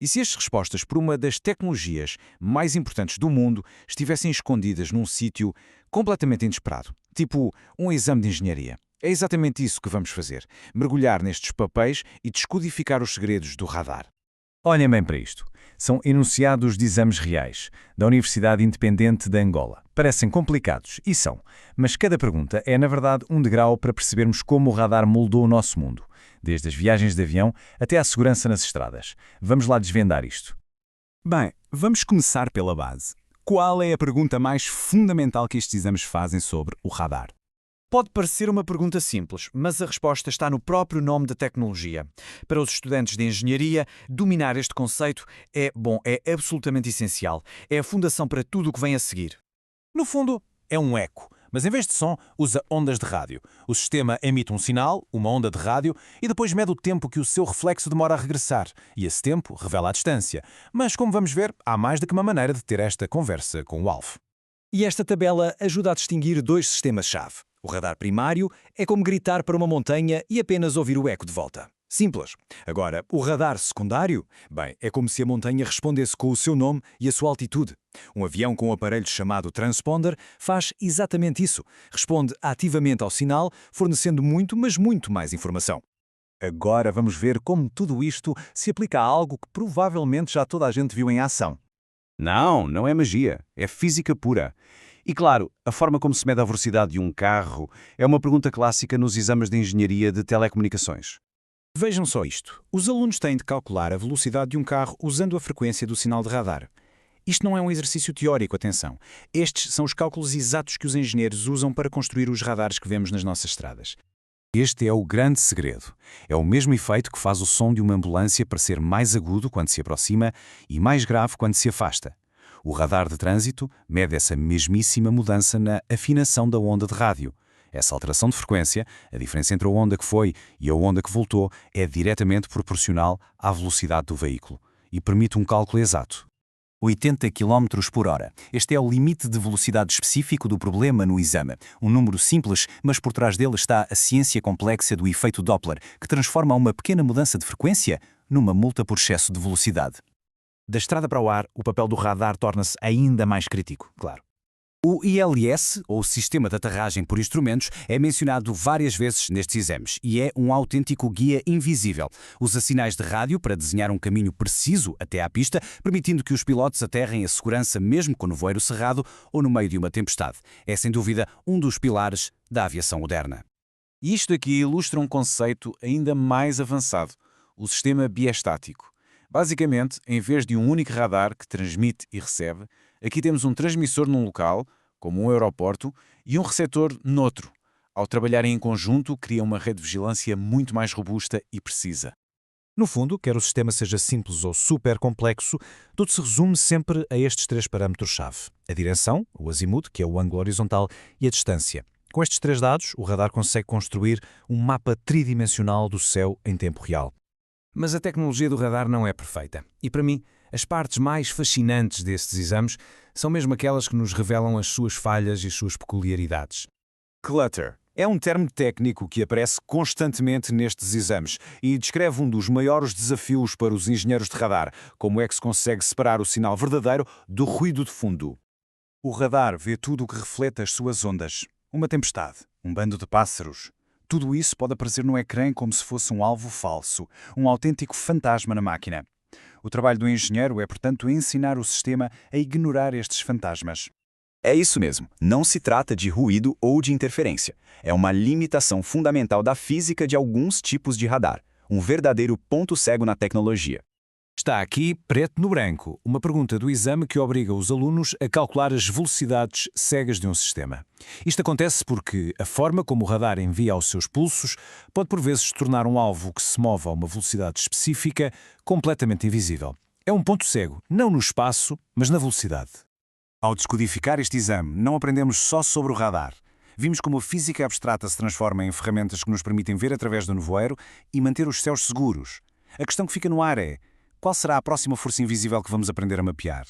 E se as respostas por uma das tecnologias mais importantes do mundo estivessem escondidas num sítio completamente inesperado, tipo um exame de engenharia? É exatamente isso que vamos fazer: mergulhar nestes papéis e descodificar os segredos do radar. Olhem bem para isto. São enunciados de exames reais, da Universidade Independente de Angola. Parecem complicados, e são, mas cada pergunta é, na verdade, um degrau para percebermos como o radar moldou o nosso mundo, desde as viagens de avião até à segurança nas estradas. Vamos lá desvendar isto. Bem, vamos começar pela base. Qual é a pergunta mais fundamental que estes exames fazem sobre o radar? Pode parecer uma pergunta simples, mas a resposta está no próprio nome da tecnologia. Para os estudantes de engenharia, dominar este conceito é absolutamente essencial. É a fundação para tudo o que vem a seguir. No fundo, é um eco, mas em vez de som, usa ondas de rádio. O sistema emite um sinal, uma onda de rádio, e depois mede o tempo que o seu reflexo demora a regressar. E esse tempo revela a distância. Mas, como vamos ver, há mais do que uma maneira de ter esta conversa com o alvo. E esta tabela ajuda a distinguir dois sistemas-chave. O radar primário é como gritar para uma montanha e apenas ouvir o eco de volta. Simples. Agora, o radar secundário? Bem, é como se a montanha respondesse com o seu nome e a sua altitude. Um avião com um aparelho chamado transponder faz exatamente isso. Responde ativamente ao sinal, fornecendo muito, mas muito mais informação. Agora vamos ver como tudo isto se aplica a algo que provavelmente já toda a gente viu em ação. Não é magia, é física pura. E claro, a forma como se mede a velocidade de um carro é uma pergunta clássica nos exames de engenharia de telecomunicações. Vejam só isto. Os alunos têm de calcular a velocidade de um carro usando a frequência do sinal de radar. Isto não é um exercício teórico, atenção. Estes são os cálculos exatos que os engenheiros usam para construir os radares que vemos nas nossas estradas. Este é o grande segredo. É o mesmo efeito que faz o som de uma ambulância parecer mais agudo quando se aproxima e mais grave quando se afasta. O radar de trânsito mede essa mesmíssima mudança na afinação da onda de rádio. Essa alteração de frequência, a diferença entre a onda que foi e a onda que voltou, é diretamente proporcional à velocidade do veículo e permite um cálculo exato. 80 km por hora. Este é o limite de velocidade específico do problema no exame. Um número simples, mas por trás dele está a ciência complexa do efeito Doppler, que transforma uma pequena mudança de frequência numa multa por excesso de velocidade. Da estrada para o ar, o papel do radar torna-se ainda mais crítico, claro. O ILS, ou Sistema de Aterragem por Instrumentos, é mencionado várias vezes nestes exames e é um autêntico guia invisível. Usa sinais de rádio para desenhar um caminho preciso até à pista, permitindo que os pilotos aterrem a segurança mesmo com o nevoeiro cerrado ou no meio de uma tempestade. É, sem dúvida, um dos pilares da aviação moderna. E isto aqui ilustra um conceito ainda mais avançado: o sistema biestático. Basicamente, em vez de um único radar que transmite e recebe, aqui temos um transmissor num local, como um aeroporto, e um receptor noutro. Ao trabalharem em conjunto, criam uma rede de vigilância muito mais robusta e precisa. No fundo, quer o sistema seja simples ou super complexo, tudo se resume sempre a estes três parâmetros-chave: a direção, o azimuth, que é o ângulo horizontal, e a distância. Com estes três dados, o radar consegue construir um mapa tridimensional do céu em tempo real. Mas a tecnologia do radar não é perfeita. E para mim, as partes mais fascinantes destes exames são mesmo aquelas que nos revelam as suas falhas e as suas peculiaridades. Clutter é um termo técnico que aparece constantemente nestes exames e descreve um dos maiores desafios para os engenheiros de radar: como é que se consegue separar o sinal verdadeiro do ruído de fundo. O radar vê tudo o que reflete as suas ondas. Uma tempestade, um bando de pássaros. Tudo isso pode aparecer no ecrã como se fosse um alvo falso, um autêntico fantasma na máquina. O trabalho do engenheiro é, portanto, ensinar o sistema a ignorar estes fantasmas. É isso mesmo, não se trata de ruído ou de interferência. É uma limitação fundamental da física de alguns tipos de radar, um verdadeiro ponto cego na tecnologia. Está aqui, preto no branco, uma pergunta do exame que obriga os alunos a calcular as velocidades cegas de um sistema. Isto acontece porque a forma como o radar envia os seus pulsos pode por vezes tornar um alvo que se move a uma velocidade específica completamente invisível. É um ponto cego, não no espaço, mas na velocidade. Ao descodificar este exame, não aprendemos só sobre o radar. Vimos como a física abstrata se transforma em ferramentas que nos permitem ver através do nevoeiro e manter os céus seguros. A questão que fica no ar é: qual será a próxima força invisível que vamos aprender a mapear?